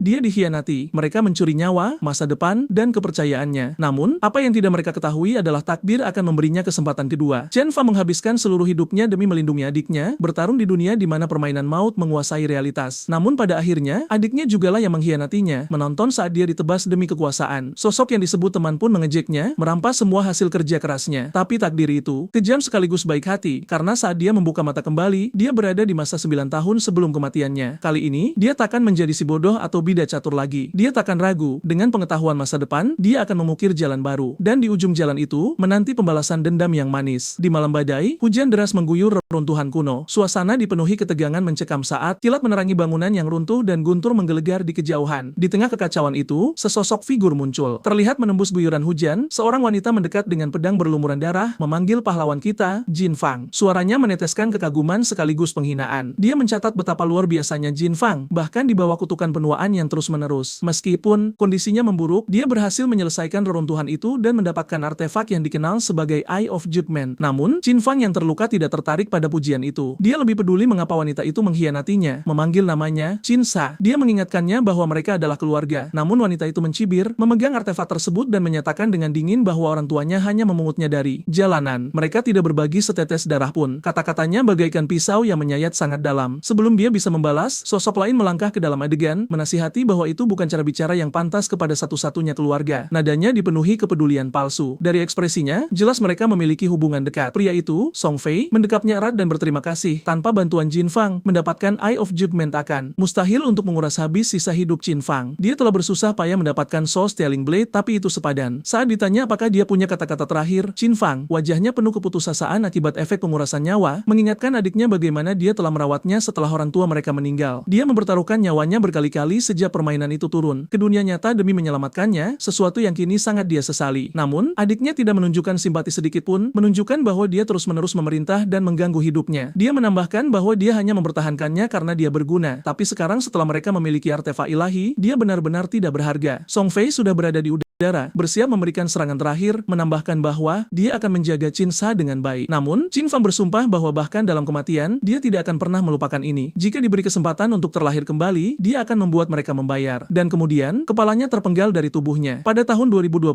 Dia dikhianati, mereka mencuri nyawa, masa depan, dan kepercayaannya. Namun, apa yang tidak mereka ketahui adalah takdir akan memberinya kesempatan kedua. Chen Fa menghabiskan seluruh hidupnya demi melindungi adiknya, bertarung di dunia di mana permainan maut menguasai realitas. Namun pada akhirnya, adiknya jugalah yang mengkhianatinya, menonton saat dia ditebas demi kekuasaan. Sosok yang disebut teman pun mengejeknya, merampas semua hasil kerja kerasnya. Tapi takdir itu, kejam sekaligus baik hati, karena saat dia membuka mata kembali, dia berada di masa 9 tahun sebelum kematiannya. Kali ini, dia takkan menjadi si bodoh atau bidak catur lagi. Dia takkan ragu, dengan pengetahuan masa depan, dia akan memukir jalan baru. Dan di ujung jalan itu, menanti pembalasan dendam yang manis. Di malam badai, hujan deras mengguyur reruntuhan kuno. Suasana dipenuhi ketegangan mencekam saat kilat menerangi bangunan yang runtuh dan guntur menggelegar di kejauhan. Di tengah kekacauan itu, sesosok figur muncul. Terlihat menembus guyuran hujan, seorang wanita mendekat dengan pedang berlumuran darah, memanggil pahlawan kita, Jin Fang. Suaranya meneteskan kekaguman sekaligus penghinaan. Dia mencatat betapa luar biasanya Jin Fang, bahkan di bawah kutukan penuaan yang terus-menerus. Meskipun kondisinya memburuk, dia berhasil menyelesaikan reruntuhan itu dan mendapatkan artefak yang dikenal sebagai Eye of Judgment. Namun, Jin Fang yang terluka tidak tertarik pada pujian itu. Dia lebih peduli mengapa wanita itu mengkhianatinya, memanggil namanya Qin Sa. Dia mengingatkannya bahwa mereka adalah keluarga. Namun wanita itu mencibir, memegang artefak tersebut dan menyatakan dengan dingin bahwa orang tuanya hanya memungutnya dari jalanan. Mereka tidak berbagi setetes darah pun. Kata-katanya bagaikan pisau yang menyayat sangat dalam. Sebelum dia bisa membalas, sosok lain melangkah ke dalam adegan, menasihati bahwa itu bukan cara bicara yang pantas kepada satu-satunya keluarga. Nadanya dipenuhi kepedulian palsu. Dari ekspresinya, jelas mereka memiliki hubungan dekat. Pria itu, Song Fei, mendekapnya erat dan berterima kasih. Tanpa bantuan Jin Fang, mendapatkan Eye of Judgment akan mustahil untuk menguras habis sisa hidup Jin Fang. Dia telah bersusah payah mendapatkan Soul Stealing Blade, tapi itu sepadan. Saat ditanya apakah dia punya kata-kata terakhir, Jin Fang, wajahnya penuh keputusasaan akibat efek pengurasan nyawa, mengingatkan adiknya bagaimana dia telah merawatnya setelah orang tua mereka meninggal. Dia mempertaruhkan nyawanya berkali-kali sejak permainan itu turun ke dunia nyata demi menyelamatkannya, sesuatu yang kini sangat dia sesali. Namun, adiknya tidak menunjukkan simpati sedikit pun, menunjukkan bahwa dia terus-menerus memerintah dan mengganggu hidupnya. Dia menambahkan bahwa dia hanya mempertahankannya karena dia berguna, tapi sekarang setelah mereka memiliki artefak ilahi, dia benar-benar tidak berharga. Song Fei sudah berada di udara, bersiap memberikan serangan terakhir, menambahkan bahwa dia akan menjaga Qin Sa dengan baik. Namun, Jin Fang bersumpah bahwa bahkan dalam kematian, dia tidak akan pernah melupakan ini. Jika diberi kesempatan untuk terlahir kembali, dia akan membuat mereka membayar. Dan kemudian, kepalanya terpenggal dari tubuhnya. Pada tahun 2025,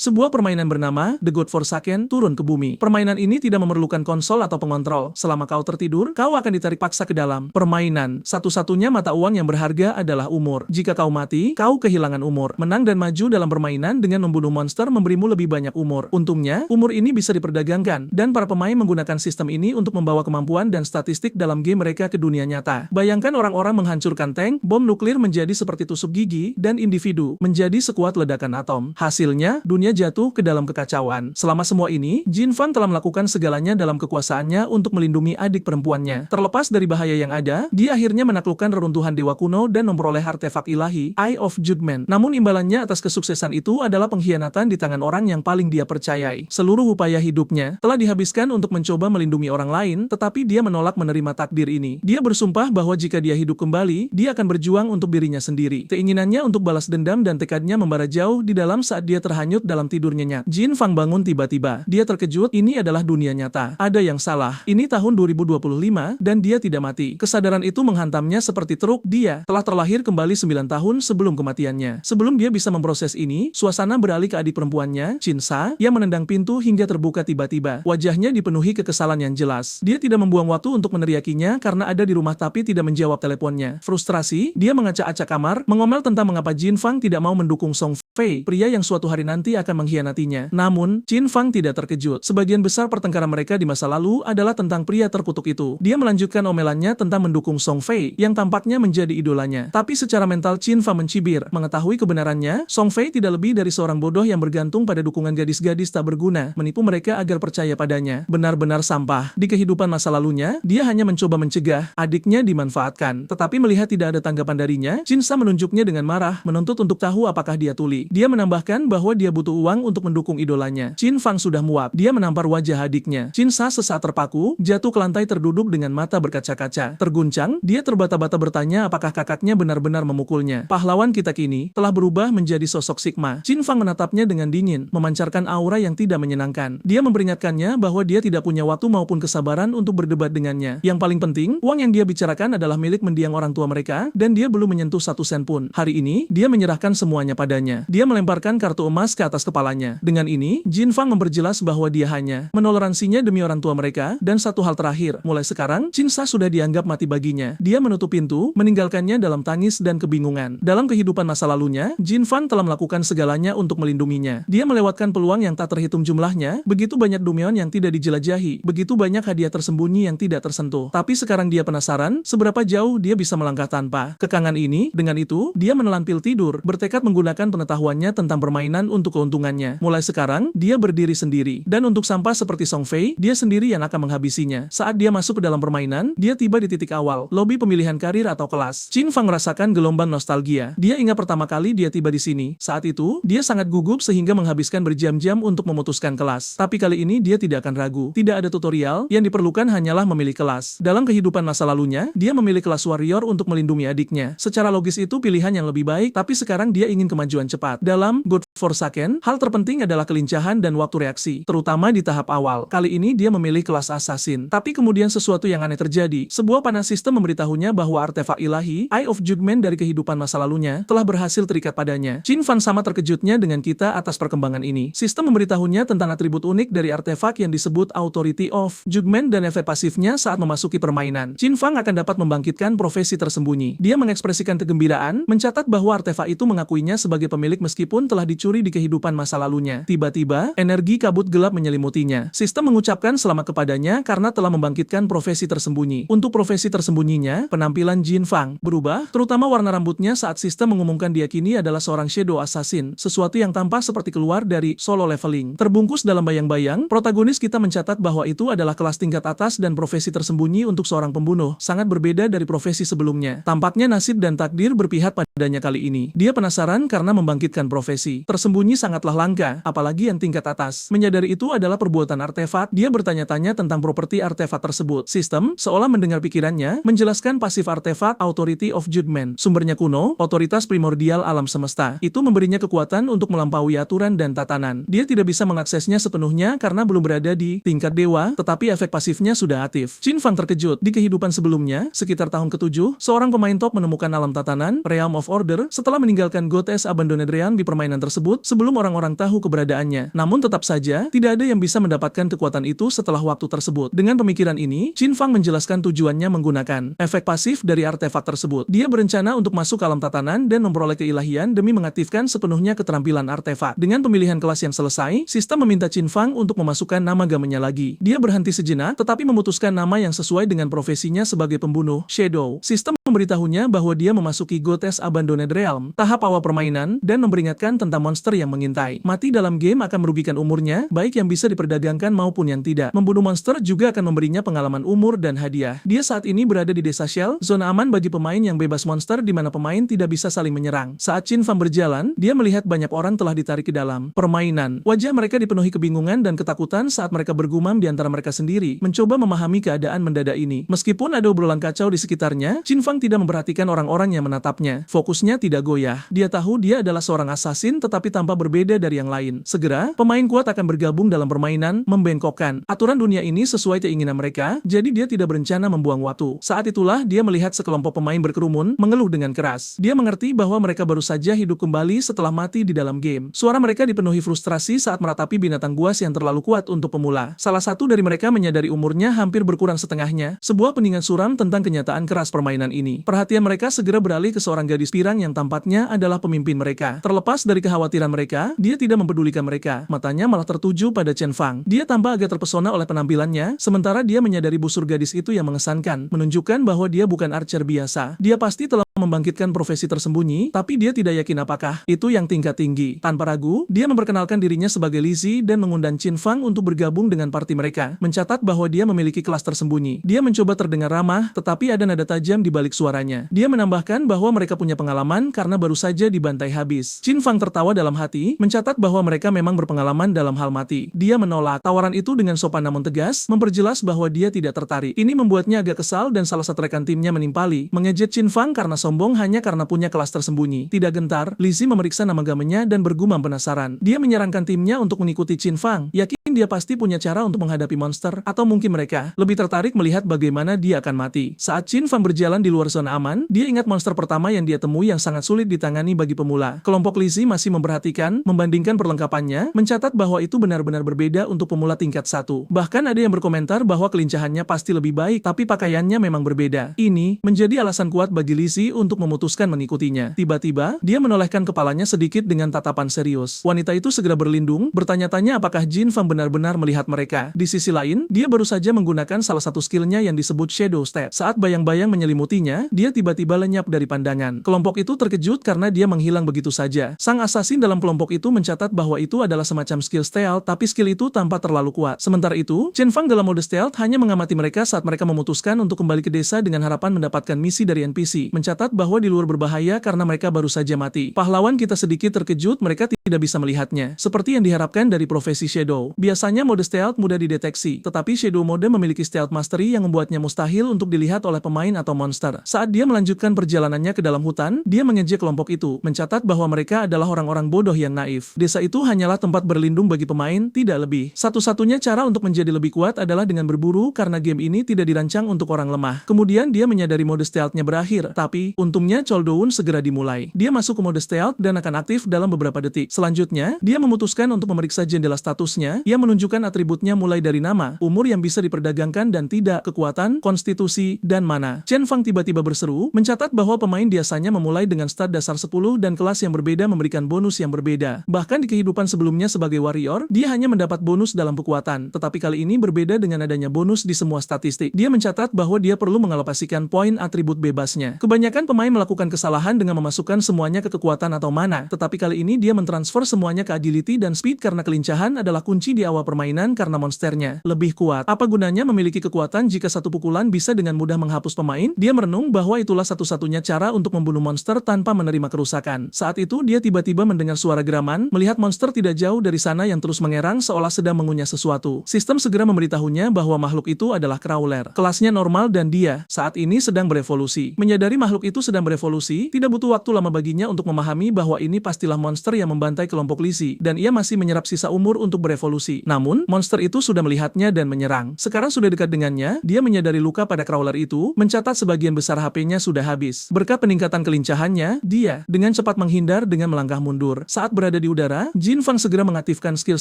sebuah permainan bernama The God Forsaken turun ke bumi. Permainan ini tidak memerlukan konsol atau pengontrol. Selama kau tertidur, kau akan ditarik paksa ke dalam permainan. Satu-satunya mata uang yang berharga adalah umur. Jika kau mati, kau kehilangan umur. Menang dan maju dalam permainan dengan membunuh monster memberimu lebih banyak umur. Untungnya, umur ini bisa diperdagangkan, dan para pemain menggunakan sistem ini untuk membawa kemampuan dan statistik dalam game mereka ke dunia nyata. Bayangkan orang-orang menghancurkan tank, bom nuklir menjadi seperti tusuk gigi, dan individu menjadi sekuat ledakan atom. Hasilnya, dunia jatuh ke dalam kekacauan. Selama semua ini, Jin Fang telah melakukan segalanya dalam kekuasaannya untuk melindungi adik perempuannya. Terlepas dari bahaya yang ada, dia akhirnya menaklukkan reruntuhan dewa kuno dan memperoleh artefak ilahi, Eye of Judgment. Namun imbalannya atas kesuksesan itu adalah pengkhianatan di tangan orang yang paling dia percayai. Seluruh upaya hidupnya telah dihabiskan untuk mencoba melindungi orang lain, tetapi dia menolak menerima takdir ini. Dia bersumpah bahwa jika dia hidup kembali, dia akan berjuang untuk dirinya sendiri. Keinginannya untuk balas dendam dan tekadnya membara jauh di dalam saat dia terhanyut dalam tidur nyenyak. Jin Fang bangun tiba-tiba. Dia terkejut, ini adalah dunia nyata. Ada yang salah. Ini tahun 2025, dan dia tidak mati. Kesadaran itu menghantamnya seperti truk. Dia telah terlahir kembali 9 tahun sebelum kematiannya. Sebelum dia bisa memproses ini, suasana beralih ke adik perempuannya, Qin Sa, yang menendang pintu hingga terbuka tiba-tiba. Wajahnya dipenuhi kekesalan yang jelas. Dia tidak membuang waktu untuk meneriakinya karena ada di rumah tapi tidak menjawab teleponnya. Frustrasi, dia mengacak-acak kamar, mengomel tentang mengapa Jin Fang tidak mau mendukung Song Fei, pria yang suatu hari nanti akan mengkhianatinya. Namun, Jin Fang tidak terkejut. Sebagian besar pertengkaran mereka di masa lalu adalah tentang pria terkutuk itu. Dia melanjutkan omelannya tentang mendukung Song Fei, yang tampaknya menjadi idolanya. Tapi secara mental Jin Fang mencibir. Mengetahui kebenarannya, Song Fei tidak lebih dari seorang bodoh yang bergantung pada dukungan gadis-gadis tak berguna, menipu mereka agar percaya padanya. Benar-benar sampah. Di kehidupan masa lalunya, dia hanya mencoba mencegah adiknya dimanfaatkan. Tetapi melihat tidak ada tanggapan darinya, Qin Sa menunjuknya dengan marah, menuntut untuk tahu apakah dia tuli. lagi. Dia menambahkan bahwa dia butuh uang untuk mendukung idolanya. Qin Fang sudah muak. Dia menampar wajah adiknya. Qin Sa sesaat terpaku, jatuh ke lantai terduduk dengan mata berkaca-kaca. Terguncang, dia terbata-bata bertanya apakah kakaknya benar-benar memukulnya. Pahlawan kita kini telah berubah menjadi sosok Sigma. Qin Fang menatapnya dengan dingin, memancarkan aura yang tidak menyenangkan. Dia memperingatkannya bahwa dia tidak punya waktu maupun kesabaran untuk berdebat dengannya. Yang paling penting, uang yang dia bicarakan adalah milik mendiang orang tua mereka, dan dia belum menyentuh satu sen pun. Hari ini, dia menyerahkan semuanya padanya. Dia melemparkan kartu emas ke atas kepalanya. Dengan ini, Qin Fang memperjelas bahwa dia hanya menoleransinya demi orang tua mereka, dan satu hal terakhir, mulai sekarang, Qin Sa sudah dianggap mati baginya. Dia menutup pintu, meninggalkannya dalam tangis dan kebingungan. Dalam kehidupan masa lalunya, Qin Fang telah melakukan segalanya untuk melindunginya. Dia melewatkan peluang yang tak terhitung jumlahnya, begitu banyak dumeon yang tidak dijelajahi, begitu banyak hadiah tersembunyi yang tidak tersentuh. Tapi sekarang dia penasaran, seberapa jauh dia bisa melangkah tanpa kekangan ini. Dengan itu, dia menelan pil tidur, bertekad menggunakan pengetahuannya tentang permainan untuk keuntungannya. Mulai sekarang, dia berdiri sendiri. Dan untuk sampah seperti Song Fei, dia sendiri yang akan menghabisinya. Saat dia masuk ke dalam permainan, dia tiba di titik awal, lobi pemilihan karir atau kelas. Qin Fang merasakan gelombang nostalgia. Dia ingat pertama kali dia tiba di sini. Saat itu, dia sangat gugup sehingga menghabiskan berjam-jam untuk memutuskan kelas. Tapi kali ini dia tidak akan ragu. Tidak ada tutorial, yang diperlukan hanyalah memilih kelas. Dalam kehidupan masa lalunya, dia memilih kelas warrior untuk melindungi adiknya. Secara logis itu pilihan yang lebih baik, tapi sekarang dia ingin kemajuan cepat. Dalam God Forsaken, hal terpenting adalah kelincahan dan waktu reaksi, terutama di tahap awal. Kali ini dia memilih kelas assassin. Tapi kemudian sesuatu yang aneh terjadi. Sebuah panah sistem memberitahunya bahwa artefak ilahi, Eye of Judgment dari kehidupan masa lalunya, telah berhasil terikat padanya. Qin Fang sama terkejutnya dengan kita atas perkembangan ini. Sistem memberitahunya tentang atribut unik dari artefak yang disebut Authority of Judgment dan efek pasifnya saat memasuki permainan. Qin Fang akan dapat membangkitkan profesi tersembunyi. Dia mengekspresikan kegembiraan, mencatat bahwa artefak itu mengakuinya sebagai pemilik meskipun telah dicuri di kehidupan masa lalunya. Tiba-tiba, energi kabut gelap menyelimutinya. Sistem mengucapkan selamat kepadanya karena telah membangkitkan profesi tersembunyi. Untuk profesi tersembunyinya, penampilan Qin Fang berubah, terutama warna rambutnya saat sistem mengumumkan dia kini adalah seorang shadow assassin, sesuatu yang tampak seperti keluar dari solo leveling. Terbungkus dalam bayang-bayang, protagonis kita mencatat bahwa itu adalah kelas tingkat atas dan profesi tersembunyi untuk seorang pembunuh, sangat berbeda dari profesi sebelumnya. Tampaknya nasib dan takdir berpihak padanya kali ini. Dia penasaran karena membangkitkan profesi tersembunyi sangatlah langka, apalagi yang tingkat atas. Menyadari itu adalah perbuatan artefak, dia bertanya-tanya tentang properti artefak tersebut. Sistem, seolah mendengar pikirannya, menjelaskan pasif artefak Authority of Judgment. Sumbernya kuno, otoritas primordial alam semesta. Itu memberinya kekuatan untuk melampaui aturan dan tatanan. Dia tidak bisa mengaksesnya sepenuhnya karena belum berada di tingkat dewa, tetapi efek pasifnya sudah aktif. Qin Fang terkejut. Di kehidupan sebelumnya, sekitar tahun ke-7, seorang pemain top menemukan alam tatanan, Realm of Order, setelah meninggalkan Goddess Abandoned Realm di permainan tersebut sebelum orang-orang tahu keberadaannya. Namun tetap saja, tidak ada yang bisa mendapatkan kekuatan itu setelah waktu tersebut. Dengan pemikiran ini, Qin Fang menjelaskan tujuannya menggunakan efek pasif dari artefak tersebut. Dia berencana untuk masuk ke alam tatanan dan memperoleh keilahian demi mengaktifkan sepenuhnya keterampilan artefak. Dengan pemilihan kelas yang selesai, sistem meminta Qin Fang untuk memasukkan nama gamenya lagi. Dia berhenti sejenak, tetapi memutuskan nama yang sesuai dengan profesinya sebagai pembunuh, Shadow. Sistem memberitahunya bahwa dia memasuki Goddess Abandoned Realm, tahap awal permainan, dan memperingatkan tentang monster yang mengintai. Mati dalam game akan merugikan umurnya, baik yang bisa diperdagangkan maupun yang tidak. Membunuh monster juga akan memberinya pengalaman umur dan hadiah. Dia saat ini berada di desa Shell, zona aman bagi pemain yang bebas monster di mana pemain tidak bisa saling menyerang. Saat Qin Fang berjalan, dia melihat banyak orang telah ditarik ke dalam permainan. Wajah mereka dipenuhi kebingungan dan ketakutan saat mereka bergumam di antara mereka sendiri, mencoba memahami keadaan mendadak ini. Meskipun ada obrolan kacau di sekitarnya, Qin Fang tidak memperhatikan orang-orang yang menatapnya. Fokusnya tidak goyah. Dia tahu dia adalah seorang assassin tetapi tampak berbeda dari yang lain. Segera, pemain kuat akan bergabung dalam permainan, membengkokkan. Aturan dunia ini sesuai keinginan mereka, jadi dia tidak berencana membuang waktu. Saat itulah dia melihat sekelompok pemain berkerumun, mengeluh dengan keras. Dia mengerti bahwa mereka baru saja hidup kembali setelah mati di dalam game. Suara mereka dipenuhi frustrasi saat meratapi binatang buas yang terlalu kuat untuk pemula. Salah satu dari mereka menyadari umurnya hampir berkurang setengahnya, sebuah peningan suram tentang kenyataan keras permainan ini. Perhatian mereka segera beralih ke seorang gadis pirang yang tampaknya adalah pemimpin mereka. Terlepas dari kekhawatiran mereka, dia tidak mempedulikan mereka. Matanya malah tertuju pada Chen Fang. Dia tampak agak terpesona oleh penampilannya, sementara dia menyadari busur gadis itu yang mengesankan, menunjukkan bahwa dia bukan archer biasa. Dia pasti telah membangkitkan profesi tersembunyi, tapi dia tidak yakin apakah itu yang tingkat tinggi. Tanpa ragu, dia memperkenalkan dirinya sebagai Lizzie dan mengundang Qin Fang untuk bergabung dengan parti mereka, mencatat bahwa dia memiliki kelas tersembunyi. Dia mencoba terdengar ramah, tetapi ada nada tajam di balik suaranya. Dia menambahkan bahwa mereka punya pengalaman karena baru saja dibantai habis. Qin Fang tertawa dalam hati, mencatat bahwa mereka memang berpengalaman dalam hal mati. Dia menolak tawaran itu dengan sopan namun tegas, memperjelas bahwa dia tidak tertarik. Ini membuatnya agak kesal dan salah satu rekan timnya menimpali, mengejek Qin Fang karena sombong hanya karena punya kelas tersembunyi. Tidak gentar, Lizzie memeriksa nama gamenya dan bergumam penasaran. Dia menyarankan timnya untuk mengikuti Qin Fang, yakin dia pasti punya cara untuk menghadapi monster, atau mungkin mereka lebih tertarik melihat bagaimana dia akan mati. Saat Qin Fang berjalan di luar zona aman, dia ingat monster pertama yang dia temui yang sangat sulit ditangani bagi pemula. Kelompok Lizzie masih memperhatikan, membandingkan perlengkapannya, mencatat bahwa itu benar-benar berbeda untuk pemula tingkat 1. Bahkan ada yang berkomentar bahwa kelincahannya pasti lebih baik, tapi pakaiannya memang berbeda. Ini menjadi alasan kuat bagi Lizzie untuk memutuskan mengikutinya. Tiba-tiba, dia menolehkan kepalanya sedikit dengan tatapan serius. Wanita itu segera berlindung, bertanya-tanya apakah Qin Fang benar-benar melihat mereka. Di sisi lain, dia baru saja menggunakan salah satu skillnya yang disebut Shadow Step. Saat bayang-bayang menyelimutinya, dia tiba-tiba lenyap dari pandangan. Kelompok itu terkejut karena dia menghilang begitu saja. Sang asasin dalam kelompok itu mencatat bahwa itu adalah semacam skill stealth, tapi skill itu tampak terlalu kuat. Sementara itu, Qin Fang dalam mode stealth hanya mengamati mereka saat mereka memutuskan untuk kembali ke desa dengan harapan mendapatkan misi dari NPC. Mencatat bahwa di luar berbahaya karena mereka baru saja mati. Pahlawan kita sedikit terkejut mereka tidak bisa melihatnya, seperti yang diharapkan dari profesi Shadow. Biasanya mode stealth mudah dideteksi, tetapi Shadow mode memiliki stealth mastery yang membuatnya mustahil untuk dilihat oleh pemain atau monster. Saat dia melanjutkan perjalanannya ke dalam hutan, dia mengejek kelompok itu, mencatat bahwa mereka adalah orang-orang bodoh yang naif. Desa itu hanyalah tempat berlindung bagi pemain, tidak lebih. Satu-satunya cara untuk menjadi lebih kuat adalah dengan berburu karena game ini tidak dirancang untuk orang lemah. Kemudian dia menyadari mode stealth-nya berakhir, tapi untungnya Chol-Doun segera dimulai. Dia masuk ke mode stealth dan akan aktif dalam beberapa detik. Selanjutnya, dia memutuskan untuk memeriksa jendela statusnya yang menunjukkan atributnya mulai dari nama, umur yang bisa diperdagangkan dan tidak, kekuatan, konstitusi, dan mana. Chen Fang tiba-tiba berseru, mencatat bahwa pemain biasanya memulai dengan stat dasar 10 dan kelas yang berbeda memberikan bonus yang berbeda. Bahkan di kehidupan sebelumnya sebagai warrior, dia hanya mendapat bonus dalam kekuatan, tetapi kali ini berbeda dengan adanya bonus di semua statistik. Dia mencatat bahwa dia perlu mengalokasikan poin atribut bebasnya. Kebanyakan pemain melakukan kesalahan dengan memasukkan semuanya ke kekuatan atau mana, tetapi kali ini dia mentransfer semuanya ke agility dan speed karena kelincahan adalah kunci di awal permainan karena monsternya lebih kuat. Apa gunanya memiliki kekuatan jika satu pukulan bisa dengan mudah menghapus pemain? Dia merenung bahwa itulah satu-satunya cara untuk membunuh monster tanpa menerima kerusakan. Saat itu dia tiba-tiba mendengar suara geraman, melihat monster tidak jauh dari sana yang terus mengerang seolah sedang mengunyah sesuatu. Sistem segera memberitahunya bahwa makhluk itu adalah crawler. Kelasnya normal dan dia saat ini sedang berevolusi. Menyadari makhluk itu sedang berevolusi, tidak butuh waktu lama baginya untuk memahami bahwa ini pastilah monster yang membantai kelompok Lizzie, dan ia masih menyerap sisa umur untuk berevolusi. Namun, monster itu sudah melihatnya dan menyerang. Sekarang sudah dekat dengannya, dia menyadari luka pada crawler itu, mencatat sebagian besar HP-nya sudah habis. Berkat peningkatan kelincahannya, dia dengan cepat menghindar dengan melangkah mundur. Saat berada di udara, Qin Fang segera mengaktifkan skill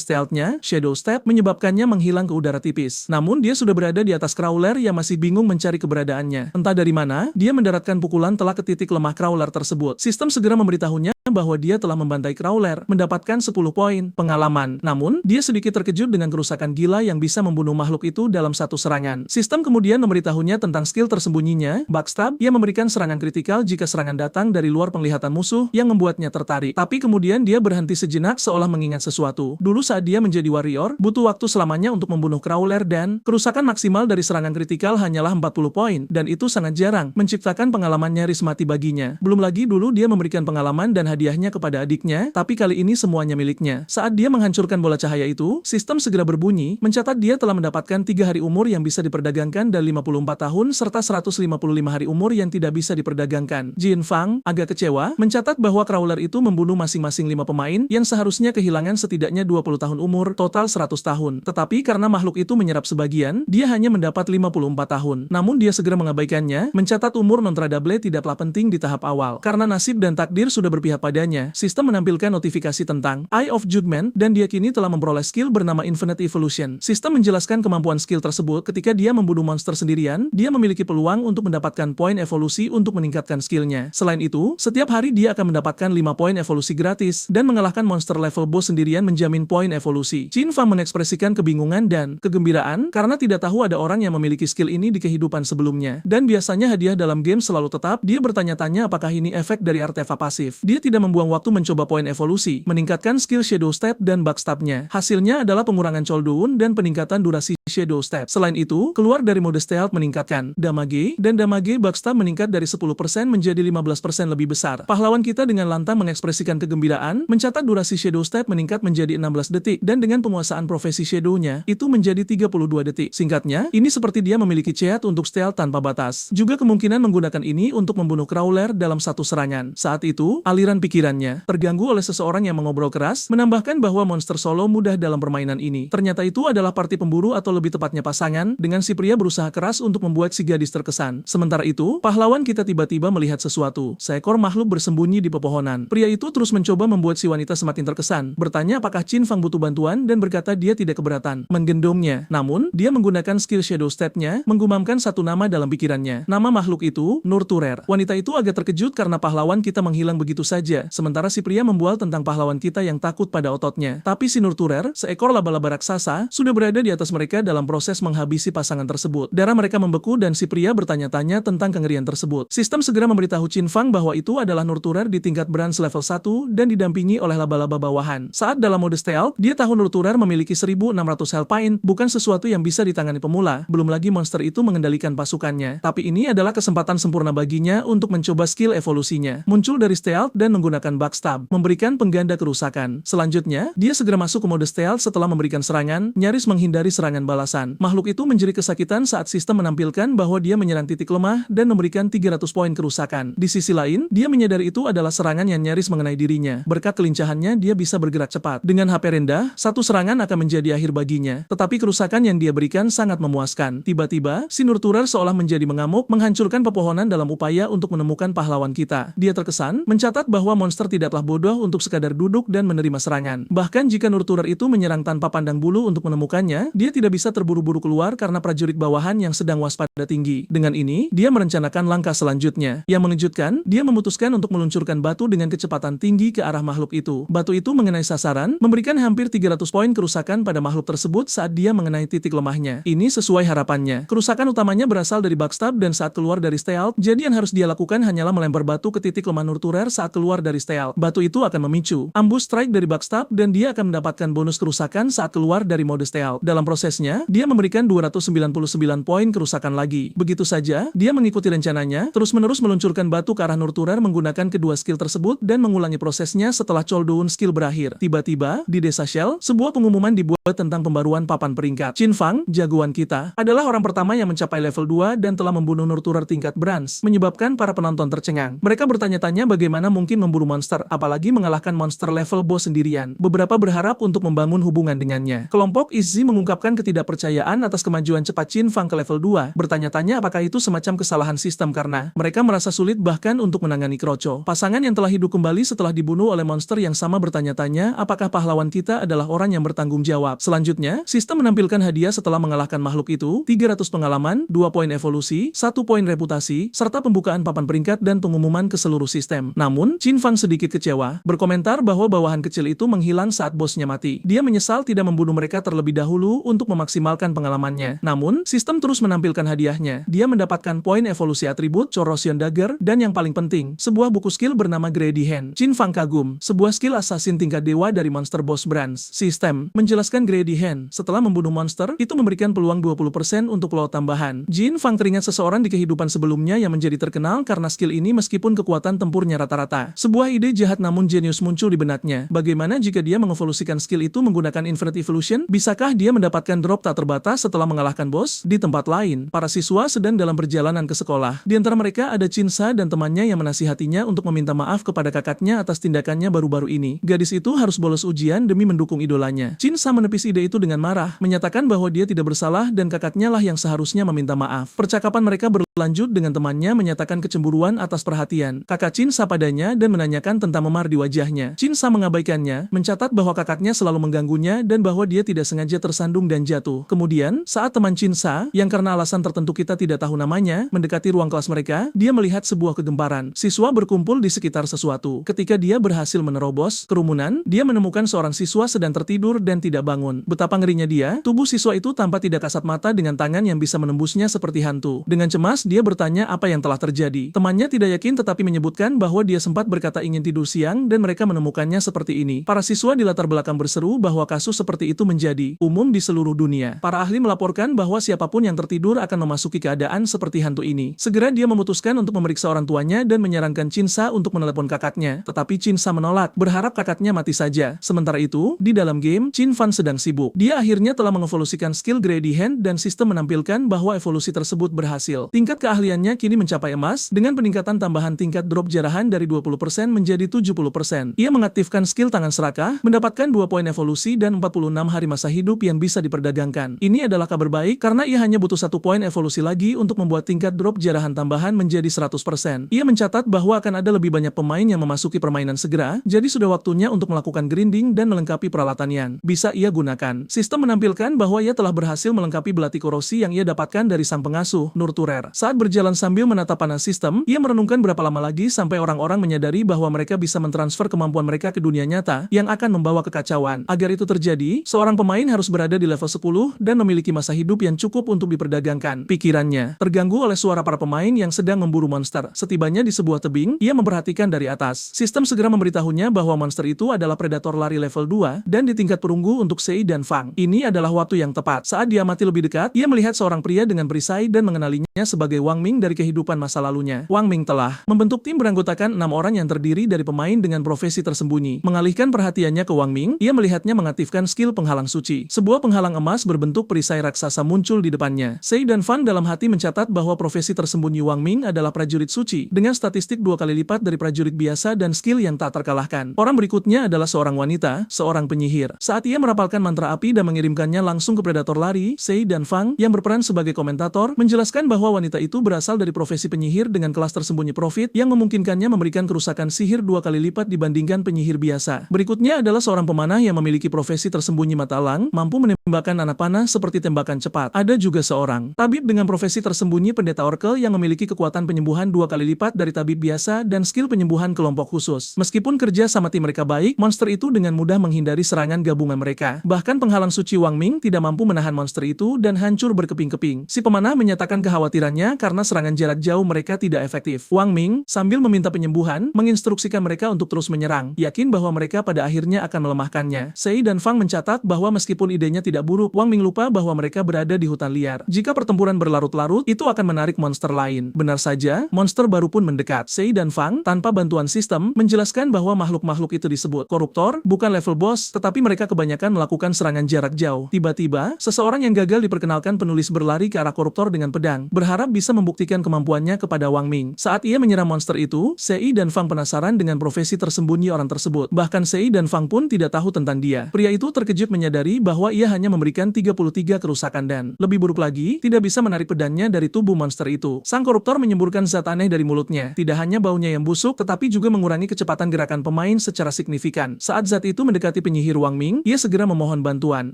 stealth-nya, Shadow Step, menyebabkannya menghilang ke udara tipis. Namun, dia sudah berada di atas crawler yang masih bingung mencari keberadaannya. Entah dari mana, dia mendaratkan pukulan telak ke titik lemah crawler tersebut. Sistem segera memberitahunya bahwa dia telah membantai crawler, mendapatkan 10 poin pengalaman. Namun, dia sedikit terkejut dengan kerusakan gila yang bisa membunuh makhluk itu dalam satu serangan. Sistem kemudian memberitahunya tentang skill tersembunyinya, Backstab, yang memberikan serangan kritikal jika serangan datang dari luar penglihatan musuh yang membuatnya tertarik. Tapi kemudian dia berhenti sejenak seolah mengingat sesuatu. Dulu saat dia menjadi warrior, butuh waktu selamanya untuk membunuh crawler dan kerusakan maksimal dari serangan kritikal hanyalah 40 poin, dan itu sangat jarang, menciptakan pengalaman nyaris mati baginya. Belum lagi dulu dia memberikan pengalaman dan hadiahnya kepada adiknya, tapi kali ini semuanya miliknya. Saat dia menghancurkan bola cahaya itu, sistem segera berbunyi, mencatat dia telah mendapatkan 3 hari umur yang bisa diperdagangkan dan 54 tahun serta 155 hari umur yang tidak bisa diperdagangkan. Qin Fang agak kecewa, mencatat bahwa crawler itu membunuh masing-masing 5 pemain yang seharusnya kehilangan setidaknya 20 tahun umur, total 100 tahun. Tetapi karena makhluk itu menyerap sebagian, dia hanya mendapat 54 tahun. Namun dia segera mengabaikannya, mencatat umur non-tradable tidaklah penting di tahap awal, karena nasib dan takdir sudah berpihak padanya, sistem menampilkan notifikasi tentang Eye of Judgment dan dia kini telah memperoleh skill bernama Infinite Evolution. Sistem menjelaskan kemampuan skill tersebut ketika dia membunuh monster sendirian, dia memiliki peluang untuk mendapatkan poin evolusi untuk meningkatkan skillnya. Selain itu, setiap hari dia akan mendapatkan 5 poin evolusi gratis dan mengalahkan monster level boss sendirian menjamin poin evolusi. Qin Fang mengekspresikan kebingungan dan kegembiraan karena tidak tahu ada orang yang memiliki skill ini di kehidupan sebelumnya. Dan biasanya hadiah dalam game selalu tetap, dia bertanya-tanya apakah ini efek dari artefak pasif. Dia tidak membuang waktu mencoba poin evolusi, meningkatkan skill Shadow Step dan Backstab-nya. Hasilnya adalah pengurangan cooldown dan peningkatan durasi Shadow Step. Selain itu, keluar dari mode stealth meningkatkan damage, dan damage Backstab meningkat dari 10% menjadi 15% lebih besar. Pahlawan kita dengan lantang mengekspresikan kegembiraan, mencatat durasi Shadow Step meningkat menjadi 16 detik, dan dengan penguasaan profesi Shadow-nya, itu menjadi 32 detik. Singkatnya, ini seperti dia memiliki ceat untuk stealth tanpa batas. Juga kemungkinan menggunakan ini untuk membunuh crawler dalam satu serangan. Saat itu, aliran pikirannya terganggu oleh seseorang yang mengobrol keras, menambahkan bahwa monster solo mudah dalam permainan ini. Ternyata itu adalah party pemburu atau lebih tepatnya pasangan, dengan si pria berusaha keras untuk membuat si gadis terkesan. Sementara itu, pahlawan kita tiba-tiba melihat sesuatu. Seekor makhluk bersembunyi di pepohonan. Pria itu terus mencoba membuat si wanita semakin terkesan, bertanya apakah Qin Fang butuh bantuan dan berkata dia tidak keberatan menggendongnya. Namun, dia menggunakan skill Shadow Step-nya, menggumamkan satu nama dalam pikirannya. Nama makhluk itu, Nurturer. Wanita itu agak terkejut karena pahlawan kita menghilang begitu saja, sementara si pria membual tentang pahlawan kita yang takut pada ototnya. Tapi si Nurturer, seekor laba-laba raksasa, sudah berada di atas mereka dalam proses menghabisi pasangan tersebut. Darah mereka membeku dan si pria bertanya-tanya tentang kengerian tersebut. Sistem segera memberitahu Qin Fang bahwa itu adalah Nurturer di tingkat bronze level 1 dan didampingi oleh laba-laba bawahan. Saat dalam mode stealth, dia tahu Nurturer memiliki 1600 health point, bukan sesuatu yang bisa ditangani pemula, belum lagi monster itu mengendalikan pasukannya. Tapi ini adalah kesempatan sempurna baginya untuk mencoba skill evolusinya. Muncul dari stealth dan menggunakan backstab, memberikan pengganda kerusakan. Selanjutnya, dia segera masuk ke mode stealth setelah memberikan serangan, nyaris menghindari serangan balasan. Makhluk itu menjerit kesakitan saat sistem menampilkan bahwa dia menyerang titik lemah dan memberikan 300 poin kerusakan. Di sisi lain, dia menyadari itu adalah serangan yang nyaris mengenai dirinya. Berkat kelincahannya, dia bisa bergerak cepat. Dengan HP rendah, satu serangan akan menjadi akhir baginya. Tetapi kerusakan yang dia berikan sangat memuaskan. Tiba-tiba, si Nurturer seolah menjadi mengamuk, menghancurkan pepohonan dalam upaya untuk menemukan pahlawan kita. Dia terkesan, mencatat bahwa monster tidaklah bodoh untuk sekadar duduk dan menerima serangan. Bahkan jika Nurturer itu menyerang tanpa pandang bulu untuk menemukannya, dia tidak bisa terburu-buru keluar karena prajurit bawahan yang sedang waspada tinggi. Dengan ini, dia merencanakan langkah selanjutnya. Yang mengejutkan, dia memutuskan untuk meluncurkan batu dengan kecepatan tinggi ke arah makhluk itu. Batu itu mengenai sasaran, memberikan hampir 300 poin kerusakan pada makhluk tersebut saat dia mengenai titik lemahnya. Ini sesuai harapannya. Kerusakan utamanya berasal dari backstab dan saat keluar dari stealth, jadi yang harus dia lakukan hanyalah melempar batu ke titik lemah Nurturer saat keluar dari stealth. Batu itu akan memicu ambush strike dari backstab dan dia akan mendapatkan bonus kerusakan saat keluar dari mode stealth. Dalam prosesnya, dia memberikan 299 poin kerusakan lagi. Begitu saja, dia mengikuti rencananya, terus-menerus meluncurkan batu ke arah Nurturer menggunakan kedua skill tersebut dan mengulangi prosesnya setelah cooldown skill berakhir. Tiba-tiba, di desa Shell, sebuah pengumuman dibuat tentang pembaruan papan peringkat. Qin Fang, jagoan kita, adalah orang pertama yang mencapai level 2 dan telah membunuh Nurturer tingkat bronze, menyebabkan para penonton tercengang. Mereka bertanya-tanya bagaimana mungkin memburu monster, apalagi mengalahkan monster level boss sendirian. Beberapa berharap untuk membangun hubungan dengannya. Kelompok Izzy mengungkapkan ketidakpercayaan atas kemajuan cepat Qin Fang ke level 2, bertanya-tanya apakah itu semacam kesalahan sistem karena mereka merasa sulit bahkan untuk menangani Kroco. Pasangan yang telah hidup kembali setelah dibunuh oleh monster yang sama bertanya-tanya apakah pahlawan kita adalah orang yang bertanggung jawab. Selanjutnya, sistem menampilkan hadiah setelah mengalahkan makhluk itu, 300 pengalaman, 2 poin evolusi, 1 poin reputasi, serta pembukaan papan peringkat dan pengumuman ke seluruh sistem. Namun, Qin Fang sedikit kecewa, berkomentar bahwa bawahan kecil itu menghilang saat bosnya mati. Dia menyesal tidak membunuh mereka terlebih dahulu untuk memaksimalkan pengalamannya. Namun, sistem terus menampilkan hadiahnya. Dia mendapatkan poin evolusi atribut, Corrosion Dagger, dan yang paling penting, sebuah buku skill bernama Greedy Hand. Qin Fang kagum, sebuah skill assassin tingkat dewa dari monster boss bronze. Sistem menjelaskan Greedy Hand, setelah membunuh monster, itu memberikan peluang 20% untuk plot tambahan. Qin Fang teringat seseorang di kehidupan sebelumnya yang menjadi terkenal karena skill ini meskipun kekuatan tempurnya rata-rata. Sebuah ide jahat namun jenius muncul di benaknya. Bagaimana jika dia mengevolusikan skill itu menggunakan Infinite Evolution? Bisakah dia mendapatkan drop tak terbatas setelah mengalahkan bos? Di tempat lain, para siswa sedang dalam perjalanan ke sekolah. Di antara mereka ada Qin Sa dan temannya yang menasihatinya untuk meminta maaf kepada kakaknya atas tindakannya baru-baru ini. Gadis itu harus bolos ujian demi mendukung idolanya. Qin Sa menepis ide itu dengan marah, menyatakan bahwa dia tidak bersalah dan kakaknya lah yang seharusnya meminta maaf. Percakapan mereka berlanjut dengan temannya menyatakan kecemburuan atas perhatian kakak Chin-sa padanya dan menanyakan tentang memar di wajahnya. Chin-sa mengabaikannya, mencatat bahwa kakaknya selalu mengganggunya dan bahwa dia tidak sengaja tersandung dan jatuh. Kemudian, saat teman Chin-sa, yang karena alasan tertentu kita tidak tahu namanya, mendekati ruang kelas mereka, dia melihat sebuah kegemparan. Siswa berkumpul di sekitar sesuatu. Ketika dia berhasil menerobos kerumunan, dia menemukan seorang siswa sedang tertidur dan tidak bangun. Betapa ngerinya dia, tubuh siswa itu tampak tidak kasat mata dengan tangan yang bisa menembusnya seperti hantu. Dengan cemas, dia bertanya apa yang telah terjadi. Temannya tidak yakin tetapi menyebutkan bahwa dia sempat berkata ingin tidur siang dan mereka menemukannya seperti ini. Para siswa di latar belakang berseru bahwa kasus seperti itu menjadi umum di seluruh dunia. Para ahli melaporkan bahwa siapapun yang tertidur akan memasuki keadaan seperti hantu ini. Segera dia memutuskan untuk memeriksa orang tuanya dan menyarankan Chin-sa untuk menelepon kakaknya. Tetapi Chin-sa menolak, berharap kakaknya mati saja. Sementara itu, di dalam game, Chin-fan sedang sibuk. Dia akhirnya telah mengevolusikan skill Greedy Hand dan sistem menampilkan bahwa evolusi tersebut berhasil. Tingkat keahliannya kini mencapai emas, dengan peningkatan tambahan tingkat drop jarahan dari 20% menjadi 70%. Ia mengaktifkan skill tangan serakah, mendapatkan 2 poin evolusi dan 46 hari masa hidup yang bisa diperdagangkan. Ini adalah kabar baik, karena ia hanya butuh 1 poin evolusi lagi untuk membuat tingkat drop jarahan tambahan menjadi 100%. Ia mencatat bahwa akan ada lebih banyak pemain yang memasuki permainan segera, jadi sudah waktunya untuk melakukan grinding dan melengkapi peralatan yang bisa ia gunakan. Sistem menampilkan bahwa ia telah berhasil melengkapi belati korosi yang ia dapatkan dari sang pengasuh, Nurturer. Saat berjalan sambil menatap panah sistem, ia merenungkan berapa lama lagi sampai orang-orang menyadari bahwa mereka bisa mentransfer kemampuan mereka ke dunia nyata yang akan membawa kekacauan. Agar itu terjadi, seorang pemain harus berada di level 10 dan memiliki masa hidup yang cukup untuk diperdagangkan. Pikirannya terganggu oleh suara para pemain yang sedang memburu monster. Setibanya di sebuah tebing, ia memperhatikan dari atas. Sistem segera memberitahunya bahwa monster itu adalah predator lari level 2 dan di tingkat perunggu untuk Sei dan Fang. Ini adalah waktu yang tepat. Saat dia amati lebih dekat, ia melihat seorang pria dengan perisai dan mengenalinya sebagai Wang Ming dari kehidupan masa lalunya. Wang Ming telah membentuk tim beranggotakan 6 orang yang terdiri dari pemain dengan profesi tersembunyi. Mengalihkan perhatiannya ke Wang Ming, ia melihatnya mengaktifkan skill penghalang suci. Sebuah penghalang emas berbentuk perisai raksasa muncul di depannya. Sei dan Fang dalam hati mencatat bahwa profesi tersembunyi Wang Ming adalah prajurit suci, dengan statistik 2 kali lipat dari prajurit biasa dan skill yang tak terkalahkan. Orang berikutnya adalah seorang wanita, seorang penyihir. Saat ia merapalkan mantra api dan mengirimkannya langsung ke predator lari, Sei dan Fang, yang berperan sebagai komentator, menjelaskan bahwa wanita itu berasal dari profesi penyihir dengan kelas tersembunyi profit yang memungkinkannya memberikan kerusakan sihir 2 kali lipat dibandingkan penyihir biasa. Berikutnya adalah seorang pemanah yang memiliki profesi tersembunyi mata elang, mampu menembakkan anak panah seperti tembakan cepat. Ada juga seorang tabib dengan profesi tersembunyi pendeta Oracle yang memiliki kekuatan penyembuhan 2 kali lipat dari tabib biasa dan skill penyembuhan kelompok khusus. Meskipun kerja sama tim mereka baik, monster itu dengan mudah menghindari serangan gabungan mereka. Bahkan penghalang suci Wang Ming tidak mampu menahan monster itu dan hancur berkeping-keping. Si pemanah menyatakan kekhawatirannya karena serangan jarak jauh mereka tidak efektif. Wang Ming, sambil meminta penyembuhan, menginstruksikan mereka untuk terus menyerang, yakin bahwa mereka pada akhirnya akan melemahkannya. Sei dan Fang mencatat bahwa meskipun idenya tidak buruk, Wang Ming lupa bahwa mereka berada di hutan liar. Jika pertempuran berlarut-larut, itu akan menarik monster lain. Benar saja, monster baru pun mendekat. Sei dan Fang, tanpa bantuan sistem, menjelaskan bahwa makhluk-makhluk itu disebut koruptor, bukan level boss, tetapi mereka kebanyakan melakukan serangan jarak jauh. Tiba-tiba, seseorang yang gagal diperkenalkan penulis berlari ke arah koruptor dengan pedang, berharap bisa membuktikan kemampuannya kepada Wang Ming. Saat ia menyerang monster itu, Sei dan Fang penasaran dengan profesi tersembunyi orang tersebut. Bahkan Sei dan Fang pun tidak tahu tentang dia. Pria itu terkejut menyadari bahwa ia hanya memberikan 33 kerusakan dan, lebih buruk lagi, tidak bisa menarik pedangnya dari tubuh monster itu. Sang koruptor menyemburkan zat aneh dari mulutnya. Tidak hanya baunya yang busuk, tetapi juga mengurangi kecepatan gerakan pemain secara signifikan. Saat zat itu mendekati penyihir Wang Ming, ia segera memohon bantuan.